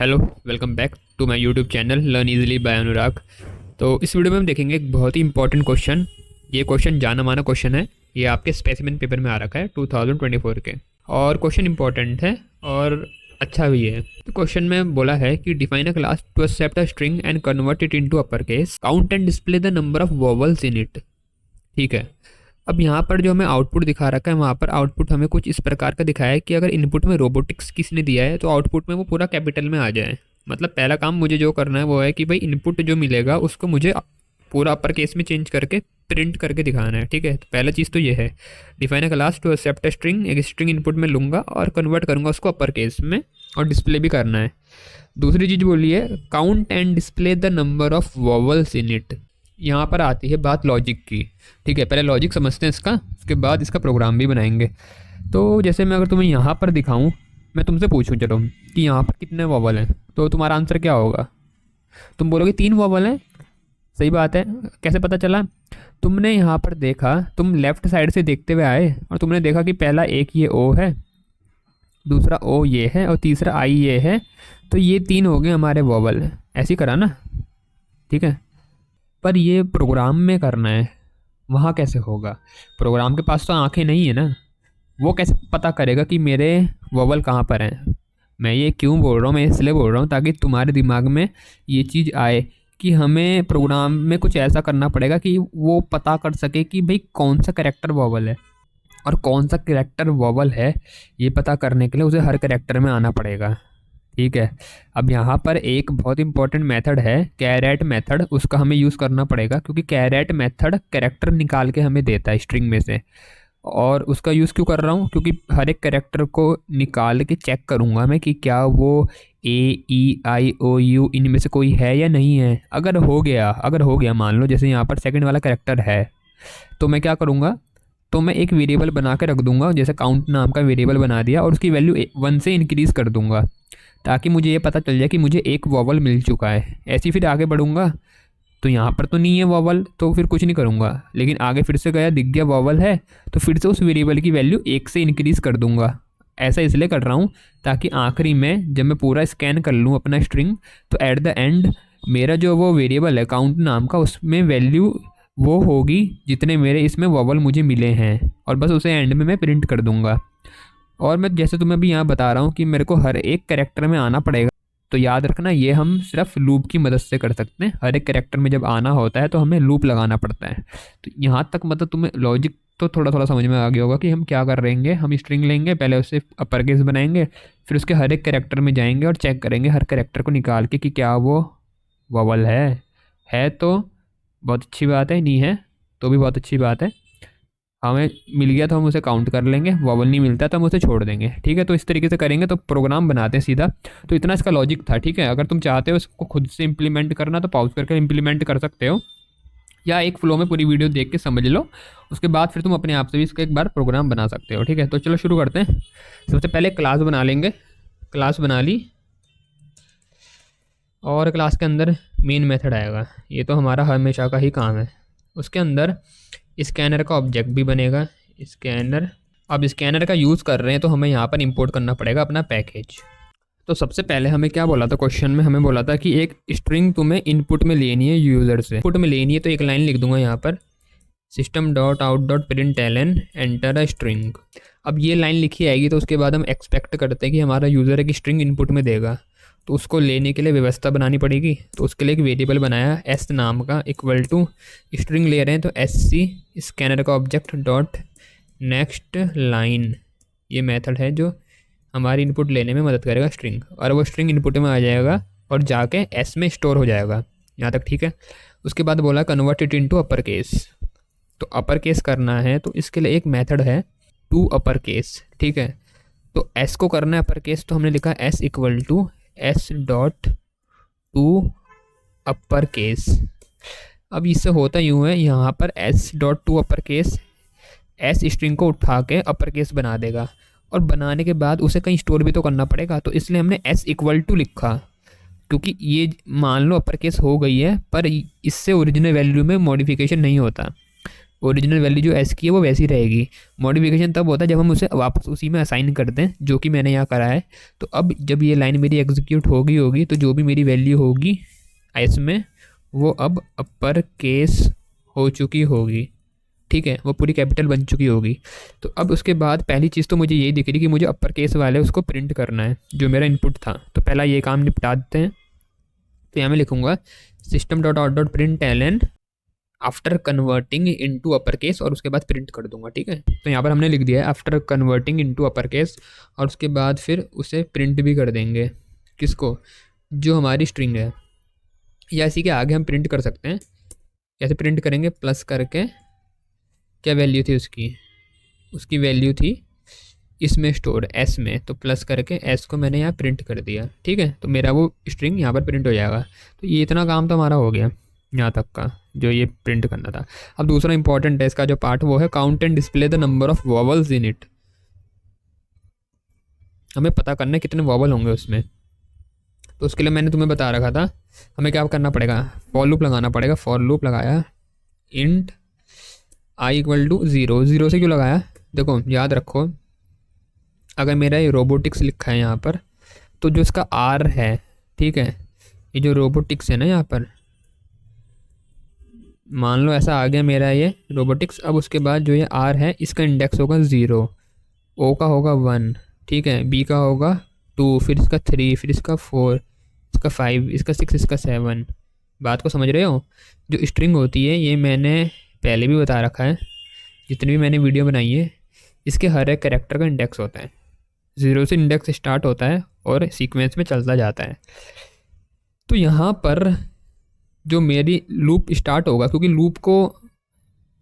Hello, welcome back to my YouTube channel learn easily by Anurag. तो इस video में हम देखेंगे एक बहुत ही इंपॉर्टेंट क्वेश्चन। ये क्वेश्चन जाना माना क्वेश्चन है। ये आपके स्पेसिमेन पेपर में आ रखा है 2024 के, और क्वेश्चन इंपॉर्टेंट है और अच्छा भी है। तो क्वेश्चन में बोला है कि define a class to accept a string and convert it into upper case, count and display the number of vowels in it. ठीक है, अब यहाँ पर जो हमें आउटपुट दिखा रखा है, वहाँ पर आउटपुट हमें कुछ इस प्रकार का दिखाया है कि अगर इनपुट में रोबोटिक्स किसी ने दिया है तो आउटपुट में वो पूरा कैपिटल में आ जाए। मतलब पहला काम मुझे जो करना है वो है कि भाई इनपुट जो मिलेगा उसको मुझे पूरा अपर केस में चेंज करके प्रिंट करके दिखाना है। ठीक है, तो पहला चीज़ तो ये है, define a class to accept a string. एक स्ट्रिंग इनपुट में लूँगा और कन्वर्ट करूँगा उसको अपर केस में, और डिस्प्ले भी करना है। दूसरी चीज़ बोली है count and display the number of vowels in it. यहाँ पर आती है बात लॉजिक की। ठीक है, पहले लॉजिक समझते हैं इसका, उसके बाद इसका प्रोग्राम भी बनाएंगे। तो जैसे मैं अगर तुम्हें यहाँ पर दिखाऊँ, मैं तुमसे पूछूँ चलो कि यहाँ पर कितने वोवल हैं, तो तुम्हारा आंसर क्या होगा? तुम बोलोगे 3 वोवल हैं। सही बात है। कैसे पता चला? तुमने यहाँ पर देखा, तुम लेफ्ट साइड से देखते हुए आए और तुमने देखा कि पहला एक ये ओ है, दूसरा ओ ये है और तीसरा आई ये है। तो ये 3 हो गए हमारे वोवल। ऐसे ही करा ना? ठीक है, पर ये प्रोग्राम में करना है, वहाँ कैसे होगा? प्रोग्राम के पास तो आंखें नहीं है ना, वो कैसे पता करेगा कि मेरे वोवल कहाँ पर हैं? मैं ये क्यों बोल रहा हूँ? मैं इसलिए बोल रहा हूँ ताकि तुम्हारे दिमाग में ये चीज़ आए कि हमें प्रोग्राम में कुछ ऐसा करना पड़ेगा कि वो पता कर सके कि भाई कौन सा कैरेक्टर वोवल है, और कौन सा कैरेक्टर वोवल है ये पता करने के लिए उसे हर कैरेक्टर में आना पड़ेगा। ठीक है, अब यहाँ पर एक बहुत इंपॉर्टेंट मेथड है कैरेट मेथड, उसका हमें यूज़ करना पड़ेगा, क्योंकि कैरेट मेथड कैरेक्टर निकाल के हमें देता है स्ट्रिंग में से। और उसका यूज़ क्यों कर रहा हूँ? क्योंकि हर एक कैरेक्टर को निकाल के चेक करूँगा मैं कि क्या वो AEIOU इनमें से कोई है या नहीं है। अगर हो गया मान लो जैसे यहाँ पर सेकंड वाला कैरेक्टर है, तो मैं क्या करूँगा? तो मैं एक वेरिएबल बना के रख दूँगा, जैसे काउंट नाम का वेरिएबल बना दिया, और उसकी वैल्यू 1 से इंक्रीज़ कर दूँगा, ताकि मुझे ये पता चल जाए कि मुझे एक वोवल मिल चुका है। ऐसे ही फिर आगे बढ़ूँगा, तो यहाँ पर तो नहीं है वोवल, तो फिर कुछ नहीं करूँगा। लेकिन आगे फिर से गया, दिख गया वोवल है, तो फिर से उस वेरिएबल की वैल्यू 1 से इंक्रीज़ कर दूँगा। ऐसा इसलिए कर रहा हूँ ताकि आखिरी में जब मैं पूरा स्कैन कर लूँ अपना स्ट्रिंग, तो एट द एंड मेरा जो वो वेरिएबल है काउंट नाम का, उसमें वैल्यू वो होगी जितने मेरे इसमें वोवल मुझे मिले हैं, और बस उसे एंड में मैं प्रिंट कर दूँगा। और मैं जैसे तुम्हें अभी यहाँ बता रहा हूँ कि मेरे को हर एक कैरेक्टर में आना पड़ेगा, तो याद रखना ये हम सिर्फ लूप की मदद से कर सकते हैं। हर एक कैरेक्टर में जब आना होता है तो हमें लूप लगाना पड़ता है। तो यहाँ तक मतलब तुम्हें लॉजिक तो थोड़ा थोड़ा समझ में आ गया होगा कि हम क्या कर रहेंगे। हम स्ट्रिंग लेंगे, पहले उससे अपर केस बनाएंगे, फिर उसके हर एक कैरेक्टर में जाएंगे और चेक करेंगे हर कैरेक्टर को निकाल के कि क्या वो वोवल है तो बहुत अच्छी बात है, नहीं है तो भी बहुत अच्छी बात है। हमें मिल गया तो हम उसे काउंट कर लेंगे, वोवल नहीं मिलता तो हम उसे छोड़ देंगे। ठीक है, तो इस तरीके से करेंगे तो प्रोग्राम बनाते हैं सीधा। तो इतना इसका लॉजिक था। ठीक है, अगर तुम चाहते हो इसको खुद से इंप्लीमेंट करना तो पॉज करके इंप्लीमेंट कर सकते हो, या एक फ्लो में पूरी वीडियो देख के समझ लो, उसके बाद फिर तुम अपने आप से भी इसका एक बार प्रोग्राम बना सकते हो। ठीक है, तो चलो शुरू करते हैं। सबसे पहले क्लास बना लेंगे। क्लास बना ली, और क्लास के अंदर मेन मेथड आएगा। ये तो हमारा हमेशा का ही काम है। उसके अंदर स्कैनर का ऑब्जेक्ट भी बनेगा। स्कैनर, अब स्कैनर का यूज़ कर रहे हैं तो हमें यहाँ पर इंपोर्ट करना पड़ेगा अपना पैकेज। तो सबसे पहले हमें क्या बोला था क्वेश्चन में? हमें बोला था कि एक स्ट्रिंग तुम्हें इनपुट में लेनी है, यूज़र से इनपुट में लेनी है। तो एक लाइन लिख दूंगा यहाँ पर, system.out.println एंटर अ स्ट्रिंग। अब ये लाइन लिखी आएगी तो उसके बाद हम एक्सपेक्ट करते हैं कि हमारा यूज़र एक स्ट्रिंग इनपुट में देगा, तो उसको लेने के लिए व्यवस्था बनानी पड़ेगी। तो उसके लिए एक वेरिएबल बनाया एस नाम का, इक्वल टू स्ट्रिंग ले रहे हैं तो SC स्कैनर का ऑब्जेक्ट डॉट नेक्स्ट लाइन। ये मेथड है जो हमारी इनपुट लेने में मदद करेगा स्ट्रिंग, और वो स्ट्रिंग इनपुट में आ जाएगा और जाके S में स्टोर हो जाएगा। यहाँ तक ठीक है। उसके बाद बोला convert it into upper case. तो अपर केस करना है तो इसके लिए एक मेथड है टू अपर केस। ठीक है, तो S को करना है अपर केस, तो हमने लिखा S equal to S dot to upper case. अब इससे होता यूँ है, यहाँ पर S dot to upper case S string को उठा के अपर केस बना देगा, और बनाने के बाद उसे कहीं स्टोर भी तो करना पड़ेगा। तो इसलिए हमने S इक्वल टू लिखा, क्योंकि ये मान लो अपर केस हो गई है पर इससे ओरिजिनल वैल्यू में मॉडिफिकेशन नहीं होता। ओरिजिनल वैल्यू जो एस की है वो वैसी रहेगी। मॉडिफिकेशन तब होता है जब हम उसे वापस उसी में असाइन करते हैं, जो कि मैंने यहाँ करा है। तो अब जब ये लाइन मेरी एग्जीक्यूट होगी तो जो भी मेरी वैल्यू होगी एस में वो अब अपर केस हो चुकी होगी, ठीक है, वो पूरी कैपिटल बन चुकी होगी। तो अब उसके बाद पहली चीज़ तो मुझे यही दिख रही कि मुझे अपर केस वाले उसको प्रिंट करना है जो मेरा इनपुट था। तो पहला ये काम निपटा देते हैं। तो यहाँ मैं लिखूँगा system.out.println after converting into upper case और उसके बाद प्रिंट कर दूंगा, ठीक है। तो यहाँ पर हमने लिख दिया है after converting into upper case और उसके बाद फिर उसे प्रिंट भी कर देंगे। किसको? जो हमारी स्ट्रिंग है, या इसी के आगे हम प्रिंट कर सकते हैं। कैसे प्रिंट करेंगे? प्लस करके, क्या वैल्यू थी उसकी वैल्यू थी इसमें स्टोर एस में, तो प्लस करके एस को मैंने यहाँ प्रिंट कर दिया, ठीक है। तो मेरा वो स्ट्रिंग यहाँ पर प्रिंट हो जाएगा। तो ये इतना काम तो हमारा हो गया यहाँ तक का, जो ये प्रिंट करना था। अब दूसरा इंपॉर्टेंट है इसका जो पार्ट, वो है count and display the number of vowels in it. हमें पता करना है कितने वॉवल होंगे उसमें। तो उसके लिए मैंने तुम्हें बता रखा था हमें क्या करना पड़ेगा, फॉर लूप लगाना पड़ेगा। फॉर लूप लगाया, इंट आई इक्वल टू 0। 0 से क्यों लगाया? देखो याद रखो, अगर मेरा ये रोबोटिक्स लिखा है यहाँ पर, तो जो इसका आर है, ठीक है, ये जो रोबोटिक्स है ना यहाँ पर, मान लो ऐसा आ गया मेरा ये रोबोटिक्स। अब उसके बाद जो ये आर है इसका इंडेक्स होगा 0, ओ का होगा 1, ठीक है, बी का होगा 2, फिर इसका 3, फिर इसका 4, इसका 5, इसका 6, इसका 7। बात को समझ रहे हो? जो स्ट्रिंग होती है ये मैंने पहले भी बता रखा है, जितनी भी मैंने वीडियो बनाई है, इसके हर एक कैरेक्टर का इंडेक्स होता है। 0 से इंडेक्स स्टार्ट होता है और सीक्वेंस में चलता जाता है। तो यहाँ पर जो मेरी लूप स्टार्ट होगा, क्योंकि लूप को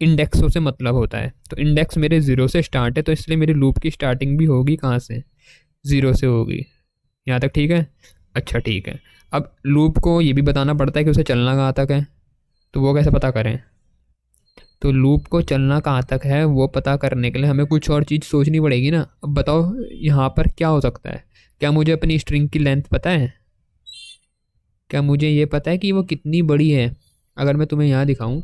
इंडेक्सों से मतलब होता है, तो इंडेक्स मेरे 0 से स्टार्ट है, तो इसलिए मेरी लूप की स्टार्टिंग भी होगी कहाँ से? 0 से होगी। यहाँ तक ठीक है? अच्छा ठीक है। अब लूप को ये भी बताना पड़ता है कि उसे चलना कहाँ तक है, तो वो कैसे पता करें? तो लूप को चलना कहाँ तक है वो पता करने के लिए हमें कुछ और चीज़ सोचनी पड़ेगी ना। अब बताओ यहाँ पर क्या हो सकता है? क्या मुझे अपनी स्ट्रिंग की लेंथ पता है? क्या मुझे ये पता है कि वो कितनी बड़ी है? अगर मैं तुम्हें यहाँ दिखाऊं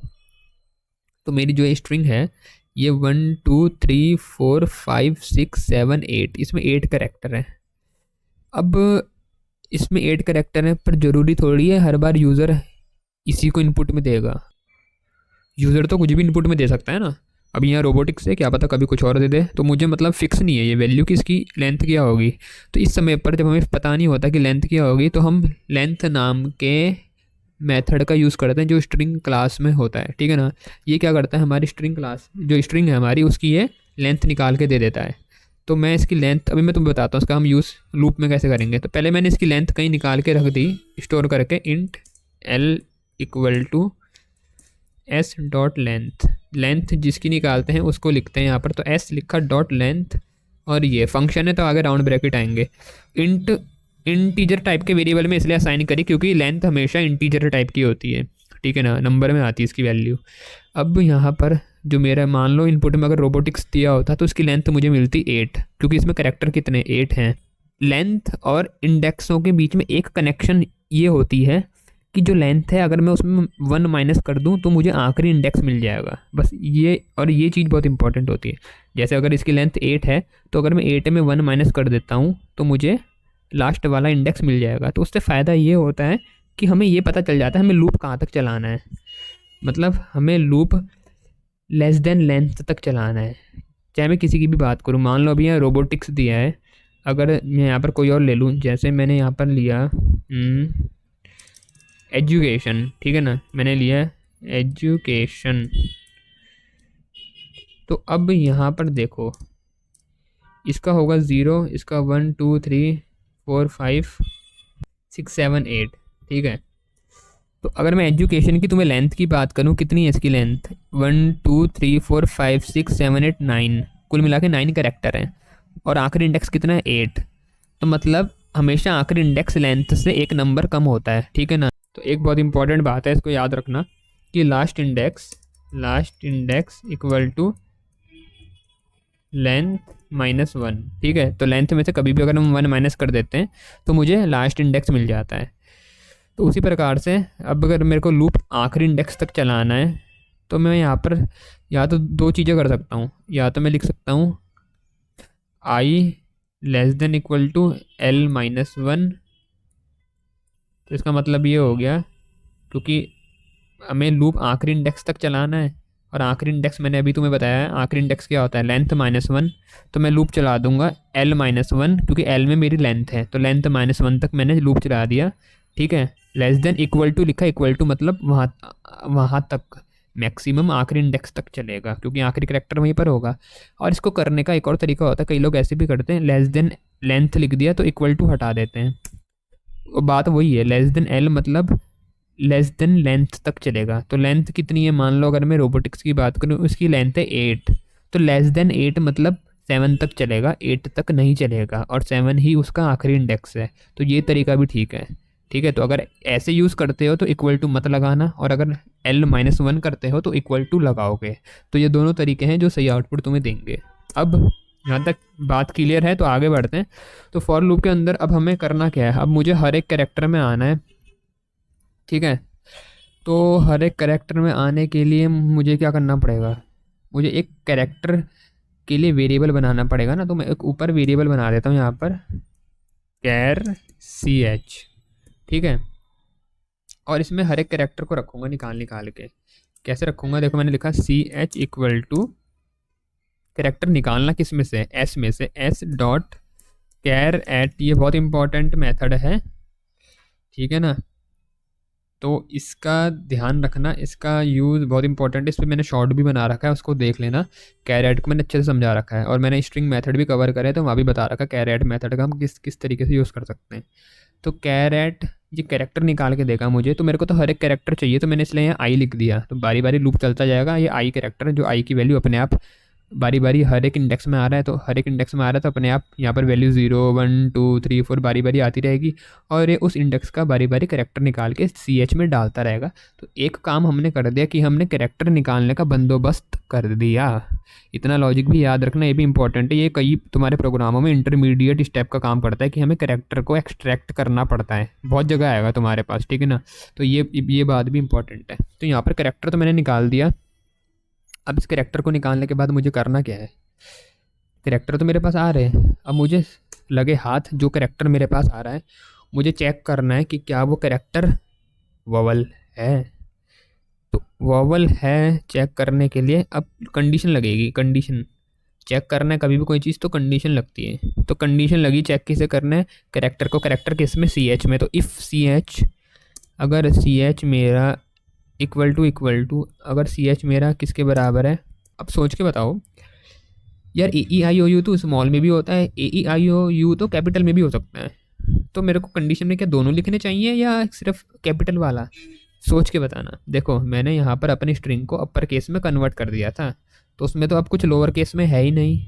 तो मेरी जो ये स्ट्रिंग है ये 1 2 3 4 5 6 7 8, इसमें 8 कैरेक्टर हैं। अब इसमें 8 कैरेक्टर हैं, पर ज़रूरी थोड़ी है हर बार यूज़र इसी को इनपुट में देगा। यूज़र तो कुछ भी इनपुट में दे सकता है ना। अब यहाँ रोबोटिक्स है, क्या पता कभी कुछ और दे दे, तो मुझे मतलब फिक्स नहीं है ये वैल्यू कि इसकी लेंथ क्या होगी। तो इस समय पर जब हमें पता नहीं होता कि लेंथ क्या होगी, तो हम लेंथ नाम के मेथड का यूज़ करते हैं जो स्ट्रिंग क्लास में होता है, ठीक है ना। ये क्या करता है, हमारी स्ट्रिंग क्लास जो स्ट्रिंग है हमारी, उसकी ये लेंथ निकाल के दे देता है। तो मैं इसकी लेंथ अभी मैं तुम्हें बताता हूँ इसका हम यूज़ लूप में कैसे करेंगे। तो पहले मैंने इसकी लेंथ कहीं निकाल के रख दी स्टोर करके, int l equal to s dot length. Length जिसकी निकालते हैं उसको लिखते हैं यहाँ पर, तो एस लिखा डॉट लेंथ, और ये फंक्शन है तो आगे राउंड ब्रैकेट आएंगे। इंट इंटीजर टाइप के वेरिएबल में इसलिए असाइन करी क्योंकि लेंथ हमेशा इंटीजर टाइप की होती है, ठीक है ना, नंबर में आती है इसकी वैल्यू। अब यहाँ पर जो मेरा मान लो इनपुट में अगर रोबोटिक्स दिया होता तो उसकी लेंथ मुझे मिलती 8, क्योंकि इसमें कैरेक्टर कितने 8 हैं। लेंथ और इंडेक्सों के बीच में एक कनेक्शन ये होती है कि जो लेंथ है अगर मैं उसमें 1 माइनस कर दूं तो मुझे आखिरी इंडेक्स मिल जाएगा, बस ये। और ये चीज़ बहुत इंपॉर्टेंट होती है। जैसे अगर इसकी लेंथ 8 है तो अगर मैं 8 में 1 माइनस कर देता हूँ तो मुझे लास्ट वाला इंडेक्स मिल जाएगा। तो उससे फ़ायदा ये होता है कि हमें ये पता चल जाता है हमें लूप कहाँ तक चलाना है, मतलब हमें लूप लेस देन लेंथ तक चलाना है। चाहे मैं किसी की भी बात करूँ, मान लो अभी यहाँ रोबोटिक्स दिया है, अगर मैं यहाँ पर कोई और ले लूँ, जैसे मैंने यहाँ पर लिया एजुकेशन, ठीक है ना, मैंने लिया एजुकेशन। तो अब यहाँ पर देखो इसका होगा 0, इसका 1 2 3 4 5 6 7 8, ठीक है। तो अगर मैं एजुकेशन की तुम्हें लेंथ की बात करूँ, कितनी है इसकी लेंथ? 1 2 3 4 5 6 7 8 9, कुल मिला के 9 कैरेक्टर हैं, और आखिरी इंडेक्स कितना है 8। तो मतलब हमेशा आखिरी इंडेक्स लेंथ से एक नंबर कम होता है, ठीक है ना। तो एक बहुत इंपॉर्टेंट बात है, इसको याद रखना कि last index equal to length -1, ठीक है। तो लेंथ में से कभी भी अगर हम 1 माइनस कर देते हैं तो मुझे लास्ट इंडेक्स मिल जाता है। तो उसी प्रकार से अब अगर मेरे को लूप आखिरी इंडेक्स तक चलाना है तो मैं यहाँ पर या तो दो चीज़ें कर सकता हूँ, या तो मैं लिख सकता हूँ I less than equal to L minus one. तो इसका मतलब ये हो गया, क्योंकि हमें लूप आखिरी इंडेक्स तक चलाना है, और आखिरी इंडेक्स मैंने अभी तुम्हें बताया है, आखिरी इंडेक्स क्या होता है, लेंथ माइनस वन। तो मैं लूप चला दूंगा एल माइनस वन, क्योंकि एल में मेरी लेंथ है, तो लेंथ माइनस वन तक मैंने लूप चला दिया। ठीक है, लेस देन इक्वल टू लिखा, इक्वल टू मतलब वहाँ तक मैक्सिमम आखिरी इंडेक्स तक चलेगा, क्योंकि आखिरी करेक्टर वहीं पर होगा। और इसको करने का एक और तरीका होता है, कई लोग ऐसे भी करते हैं, लेस देन लेंथ लिख दिया तो इक्वल टू हटा देते हैं। बात वही है, लेस देन एल मतलब लेस देन लेंथ तक चलेगा। तो लेंथ कितनी है, मान लो अगर मैं रोबोटिक्स की बात करूँ, उसकी लेंथ है 8, तो लेस देन 8 मतलब 7 तक चलेगा, 8 तक नहीं चलेगा, और 7 ही उसका आखिरी इंडेक्स है। तो ये तरीका भी ठीक है। ठीक है, तो अगर ऐसे यूज़ करते हो तो इक्वल टू मत लगाना, और अगर एल माइनस वन करते हो तो इक्वल टू लगाओगे। तो ये दोनों तरीके हैं जो सही आउटपुट तुम्हें देंगे। अब यहाँ तक बात क्लियर है, तो आगे बढ़ते हैं। तो फॉर लूप के अंदर अब हमें करना क्या है, अब मुझे हर एक कैरेक्टर में आना है। ठीक है, तो हर एक कैरेक्टर में आने के लिए मुझे क्या करना पड़ेगा, मुझे एक कैरेक्टर के लिए वेरिएबल बनाना पड़ेगा ना। तो मैं एक ऊपर वेरिएबल बना देता हूँ यहाँ पर, कैर सी एच। ठीक है, और इसमें हर एक कैरेक्टर को रखूँगा निकाल निकाल के। कैसे रखूँगा, देखो मैंने लिखा c h equal to, character निकालना किस में से, एस में से, एस डॉट कैर एट, ये बहुत इंपॉर्टेंट मेथड है। ठीक है ना, तो इसका ध्यान रखना, इसका यूज़ बहुत इंपॉर्टेंट है। इस पर मैंने शॉर्ट भी बना रखा है, उसको देख लेना। कैरेट को मैंने अच्छे से समझा रखा है, और मैंने स्ट्रिंग मेथड भी कवर करे, तो वहाँ भी बता रखा है कैरेट मेथड का हम किस किस तरीके से यूज़ कर सकते हैं। तो कैरेट ये कैरेक्टर निकाल के देगा मुझे, तो मेरे को तो हर एक कैरेक्टर चाहिए, तो मैंने इसलिए यहाँ आई लिख दिया। तो बारी बारी लूप चलता जाएगा, ये आई कैरेक्टर है, जो आई की वैल्यू अपने आप बारी बारी हर एक इंडेक्स में आ रहा है, तो हर एक इंडेक्स में आ रहा है, तो अपने आप यहाँ पर वैल्यू 0 1 2 3 4 बारी बारी आती रहेगी, और ये उस इंडेक्स का बारी बारी कैरेक्टर निकाल के सी एच में डालता रहेगा। तो एक काम हमने कर दिया कि हमने कैरेक्टर निकालने का बंदोबस्त कर दिया। इतना लॉजिक भी याद रखना, ये भी इंपॉर्टेंट है। ये कई तुम्हारे प्रोग्रामों में इंटरमीडिएट स्टेप का काम करता है, कि हमें कैरेक्टर को एक्सट्रैक्ट करना पड़ता है, बहुत जगह आएगा तुम्हारे पास। ठीक है ना, तो ये बात भी इंपॉर्टेंट है। तो यहाँ पर कैरेक्टर तो मैंने निकाल दिया। अब इस कैरेक्टर को निकालने के बाद मुझे करना क्या है, कैरेक्टर तो मेरे पास आ रहे हैं, अब मुझे लगे हाथ जो कैरेक्टर मेरे पास आ रहा है, मुझे चेक करना है कि क्या वो कैरेक्टर वॉवल है। तो वॉवल है चेक करने के लिए अब कंडीशन लगेगी, कंडीशन चेक करना है कभी भी कोई चीज़ तो कंडीशन लगती है। तो कंडीशन लगी, चेक किसे करना है, कैरेक्टर को। कैरेक्टर किस में, सी एच में। तो इफ़ सी एच, अगर सी एच मेरा इक्वल टू अगर सी एच मेरा किसके बराबर है, अब सोच के बताओ यार। ए ई आई ओ यू तो स्मॉल में भी होता है, ए ई आई ओ यू तो कैपिटल में भी हो सकता है। तो मेरे को कंडीशन में क्या दोनों लिखने चाहिए या सिर्फ कैपिटल वाला, सोच के बताना। देखो मैंने यहाँ पर अपनी स्ट्रिंग को अपर केस में कन्वर्ट कर दिया था, तो उसमें तो अब कुछ लोअर केस में है ही नहीं।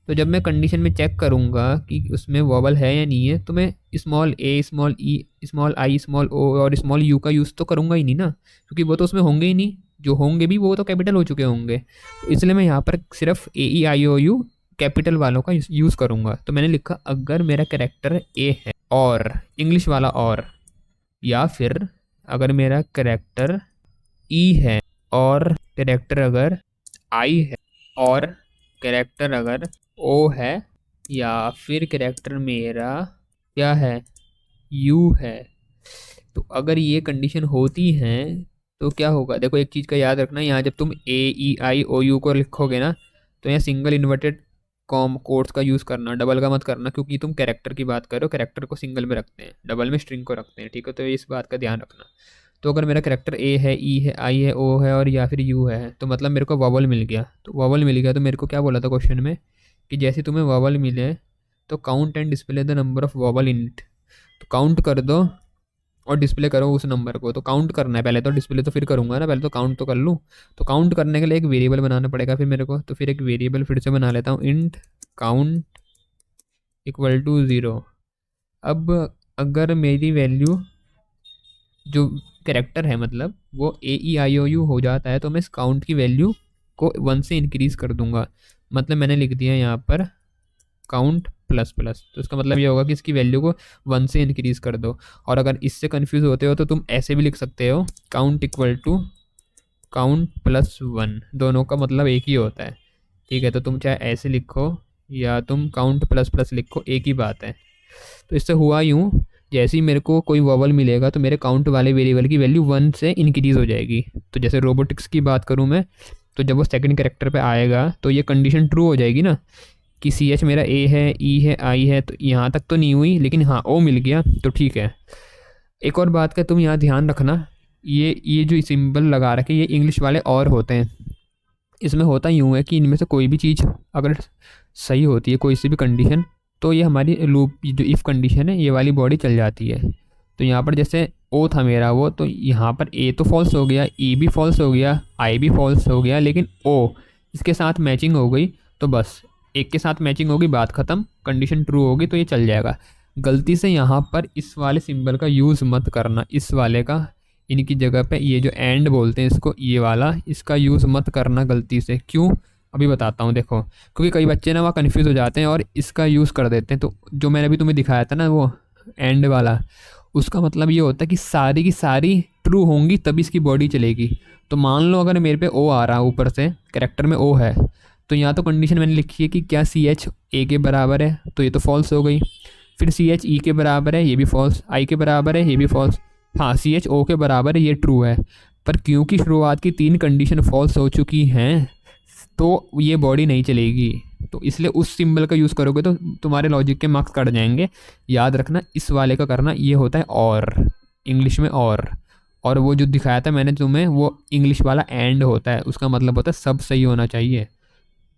तो जब मैं कंडीशन में चेक करूँगा कि उसमें वॉवल है या नहीं है, तो मैं small a, small e, small i, small o और स्मॉल यू का यूज़ तो करूँगा ही नहीं ना, क्योंकि वो तो उसमें होंगे ही नहीं। जो होंगे भी वो तो कैपिटल हो चुके होंगे। तो इसलिए मैं यहाँ पर सिर्फ ए ई आई ओ यू कैपिटल वालों का यूज़ करूँगा। तो मैंने लिखा अगर मेरा कैरेक्टर ए है और इंग्लिश वाला और, या फिर अगर मेरा कैरेक्टर ई है और कैरेक्टर अगर आई है और कैरेक्टर अगर ओ है, या फिर कैरेक्टर मेरा क्या है, यू है। तो अगर ये कंडीशन होती है तो क्या होगा, देखो एक चीज़ का याद रखना, यहाँ जब तुम ए ई आई ओ यू को लिखोगे ना, तो यहाँ सिंगल इन्वर्टेड कॉम कोड्स का यूज़ करना, डबल का मत करना, क्योंकि तुम कैरेक्टर की बात करो, कैरेक्टर को सिंगल में रखते हैं, डबल में स्ट्रिंग को रखते हैं। ठीक है, तो इस बात का ध्यान रखना। तो अगर मेरा कैरेक्टर ए है, ई है, आई है, ओ है और या फिर यू है, तो मतलब मेरे को वॉवल मिल गया। तो वॉवल मिल गया तो मेरे को क्या बोला था क्वेश्चन में, कि जैसे तुम्हें वॉवल मिले तो count and display the number of vowel in it. तो काउंट कर दो और डिस्प्ले करो उस नंबर को। तो काउंट करना है पहले, तो डिस्प्ले तो फिर करूँगा ना, पहले तो काउंट तो कर लूँ। तो काउंट करने के लिए एक वेरिएबल बनाना पड़ेगा फिर मेरे को। तो फिर एक वेरिएबल फिर से बना लेता हूँ, इंट काउंट इक्वल टू 0। अब अगर मेरी वैल्यू जो कैरेक्टर है मतलब वो ए ई आई ओ यू हो जाता है, तो मैं इस काउंट की वैल्यू को 1 से इंक्रीज़ कर दूंगा। मतलब मैंने लिख दिया यहाँ पर काउंट प्लस प्लस, तो इसका मतलब ये होगा कि इसकी वैल्यू को 1 से इंक्रीज़ कर दो। और अगर इससे कंफ्यूज होते हो तो तुम ऐसे भी लिख सकते हो, count equal to count plus 1 दोनों का मतलब एक ही होता है, ठीक है। तो तुम चाहे ऐसे लिखो या तुम काउंट प्लस प्लस लिखो, एक ही बात है। तो इससे हुआ यूँ, जैसे ही मेरे को कोई वॉवल मिलेगा तो मेरे काउंट वाले वेरिएबल की वैल्यू 1 से इंक्रीज़ हो जाएगी। तो जैसे रोबोटिक्स की बात करूँ मैं, तो जब वो सेकंड कैरेक्टर पे आएगा तो ये कंडीशन ट्रू हो जाएगी ना कि सी एच मेरा ए है, ई है, आई है। तो यहाँ तक तो नहीं हुई, लेकिन हाँ ओ मिल गया तो ठीक है। एक और बात का तुम यहाँ ध्यान रखना, ये जो सिंबल लगा रखे ये इंग्लिश वाले और होते हैं। इसमें होता यूँ है कि इनमें से कोई भी चीज़ अगर सही होती है, कोई सी भी कंडीशन, तो ये हमारी लूप जो इफ़ कंडीशन है ये वाली बॉडी चल जाती है। तो यहाँ पर जैसे ओ था मेरा वो, तो यहाँ पर ए तो फॉल्स हो गया, ई भी फॉल्स हो गया, आई भी फॉल्स हो गया, लेकिन ओ इसके साथ मैचिंग हो गई तो बस एक के साथ मैचिंग होगी, बात ख़त्म, कंडीशन ट्रू होगी तो ये चल जाएगा। गलती से यहाँ पर इस वाले सिंबल का यूज़ मत करना, इस वाले का, इनकी जगह पे ये जो एंड बोलते हैं इसको, ये वाला, इसका यूज़ मत करना गलती से। क्यों, अभी बताता हूँ देखो। क्योंकि कई बच्चे ना वहाँ कन्फ्यूज़ हो जाते हैं और इसका यूज़ कर देते हैं। तो जो मैंने अभी तुम्हें दिखाया था ना वो एंड वाला, उसका मतलब ये होता है कि सारी की सारी ट्रू होंगी तभी इसकी बॉडी चलेगी। तो मान लो अगर मेरे पे ओ आ रहा है, ऊपर से कैरेक्टर में ओ है, तो यहाँ तो कंडीशन मैंने लिखी है कि क्या सी एच ए के बराबर है, तो ये तो फॉल्स हो गई। फिर सी एच ई के बराबर है, ये भी फॉल्स, आई के बराबर है, ये भी फॉल्स। हाँ सी एच ओ के बराबर है, ये ट्रू है। पर क्योंकि शुरुआत की 3 कंडीशन फॉल्स हो चुकी हैं तो ये बॉडी नहीं चलेगी। तो इसलिए उस सिंबल का यूज़ करोगे तो तुम्हारे लॉजिक के मार्क्स कट जाएंगे। याद रखना इस वाले का करना, ये होता है और, इंग्लिश में और वो जो दिखाया था मैंने तुम्हें वो इंग्लिश वाला एंड होता है, उसका मतलब होता है सब सही होना चाहिए।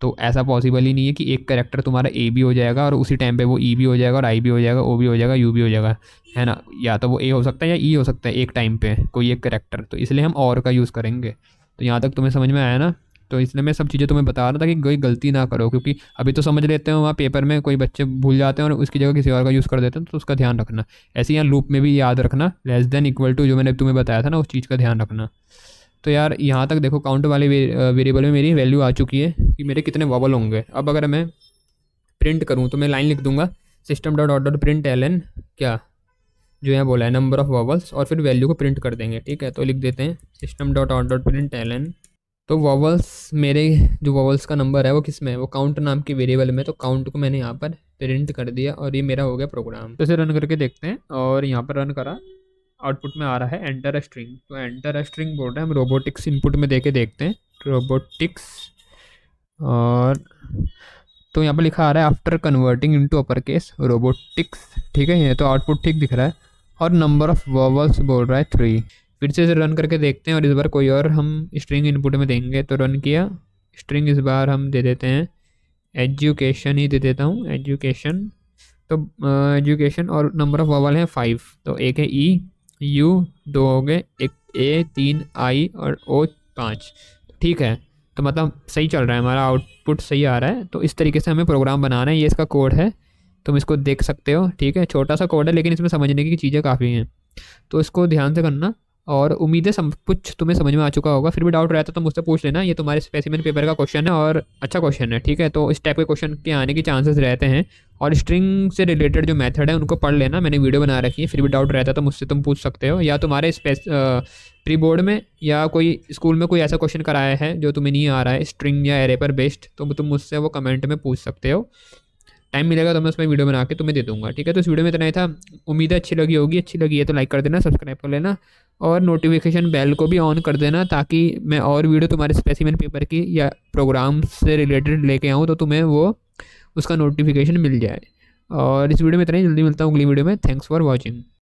तो ऐसा पॉसिबल ही नहीं है कि एक कैरेक्टर तुम्हारा ए भी हो जाएगा और उसी टाइम पे वो ई भी हो जाएगा और आई भी हो जाएगा, ओ भी हो जाएगा, यू भी हो जाएगा, है ना। या तो वो ए हो सकता है या ई हो सकता है एक टाइम पे कोई एक कैरेक्टर। तो इसलिए हम और का यूज़ करेंगे। तो यहाँ तक तुम्हें समझ में आया ना। तो इसलिए मैं सब चीज़ें तुम्हें बता रहा था कि कोई गलती ना करो, क्योंकि अभी तो समझ लेते हैं, वहाँ पेपर में कोई बच्चे भूल जाते हैं और उसकी जगह किसी और का यूज़ कर देते हैं। तो उसका ध्यान रखना। ऐसे ही यहाँ लूप में भी याद रखना, लेस देन इक्वल टू जो मैंने तुम्हें बताया था ना, उस चीज़ का ध्यान रखना। तो यार यहाँ तक देखो, काउंट वाले वेरिएबल में मेरी वैल्यू आ चुकी है कि मेरे कितने वॉवल होंगे। अब अगर मैं प्रिंट करूँ तो मैं लाइन लिख दूंगा system dot out dot print l n, क्या जो यहाँ बोला है नंबर ऑफ़ वॉवल्स, और फिर वैल्यू को प्रिंट कर देंगे। ठीक है, तो लिख देते हैं system dot out dot print l n. तो वॉवल्स, मेरे जो वॉवल्स का नंबर है वो किस में है, वो काउंट नाम की वेरिएबल में। तो काउंट को मैंने यहाँ पर प्रिंट कर दिया और ये मेरा हो गया प्रोग्राम। तो इसे रन करके देखते हैं, और यहाँ पर रन करा, आउटपुट में आ रहा है एंटर अ स्ट्रिंग। तो एंटर अ स्ट्रिंग बोल रहा है, हम रोबोटिक्स इनपुट में देके देखते हैं, रोबोटिक्स। और तो यहाँ पर लिखा आ रहा है after converting into upper case robotics. ठीक है, ये तो आउटपुट ठीक दिख रहा है। और नंबर ऑफ़ वॉवल्स बोल रहा है 3। फिर से इसे रन करके देखते हैं, और इस बार कोई और हम स्ट्रिंग इनपुट में देंगे। तो रन किया, स्ट्रिंग इस बार हम दे देते हैं एजुकेशन ही दे देता हूँ, एजुकेशन। तो एजुकेशन और नंबर ऑफ़ वॉवल है 5। तो एक है ई, यू 2 हो गए, एक ए 3, आई और ओ 5। ठीक है, तो मतलब सही चल रहा है, हमारा आउटपुट सही आ रहा है। तो इस तरीके से हमें प्रोग्राम बनाना है। ये इसका कोड है, तुम इसको देख सकते हो। ठीक है, छोटा सा कोड है लेकिन इसमें समझने की चीज़ें काफ़ी हैं, तो इसको ध्यान से करना। और उम्मीद है सब कुछ तुम्हें समझ में आ चुका होगा। फिर भी डाउट रहता तो मुझसे पूछ लेना, ये तुम्हारे स्पेसिमेन पेपर का क्वेश्चन है और अच्छा क्वेश्चन है। ठीक है, तो इस टाइप के क्वेश्चन के आने के चांसेस रहते हैं। और स्ट्रिंग से रिलेटेड जो मेथड है उनको पढ़ लेना, मैंने वीडियो बना रखी है। फिर भी डाउट रहता तो मुझसे तुम पूछ सकते हो, या तुम्हारे प्री बोर्ड में या कोई स्कूल में कोई ऐसा क्वेश्चन कराया है जो तुम्हें नहीं आ रहा है स्ट्रिंग या एरे पर बेस्ड, तो तुम मुझसे वो कमेंट में पूछ सकते हो। टाइम मिलेगा तो मैं उसमें वीडियो बना के तुम्हें दे दूंगा। ठीक है, तो इस वीडियो में इतना ही था। उम्मीद है अच्छी लगी होगी। अच्छी लगी है तो लाइक कर देना, सब्सक्राइब कर लेना और नोटिफिकेशन बेल को भी ऑन कर देना, ताकि मैं और वीडियो तुम्हारे स्पेसिमेन पेपर की या प्रोग्राम से रिलेटेड लेके आऊँ तो तुम्हें वो उसका नोटिफिकेशन मिल जाए। और इस वीडियो में इतना ही, जल्दी मिलता हूँ अगली वीडियो में। Thanks for watching.